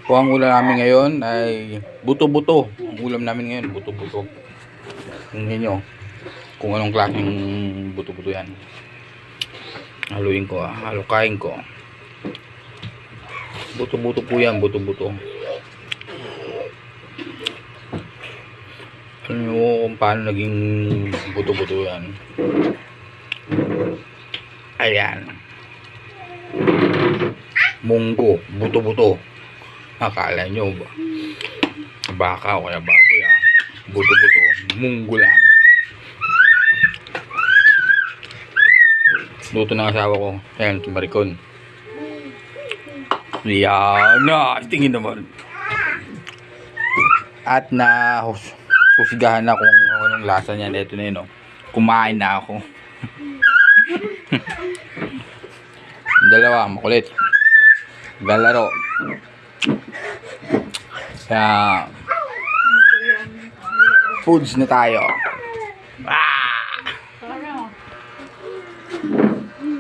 Po ang ulam namin ngayon ay buto-buto. Ang ulam namin ngayon, buto-buto. Tingnan nyo kung anong klaseng buto-buto yan. Haluin ko, halukain ko. Buto-buto po yan, buto-buto. Alam nyo kung paano naging buto-buto yan. Ayan. Munggo, buto-buto. Akala nyo ba? Baka o kaya baboy buto-buto, munggo lang. Luto ng asawa ko. Ayan, tumarikon. Yan na, tingin naman. At na husgahan na kung anong lasa niyan. Ito na yun, kumain na ako. Dalawa, makulit. Galaro. Kaya foods na tayo.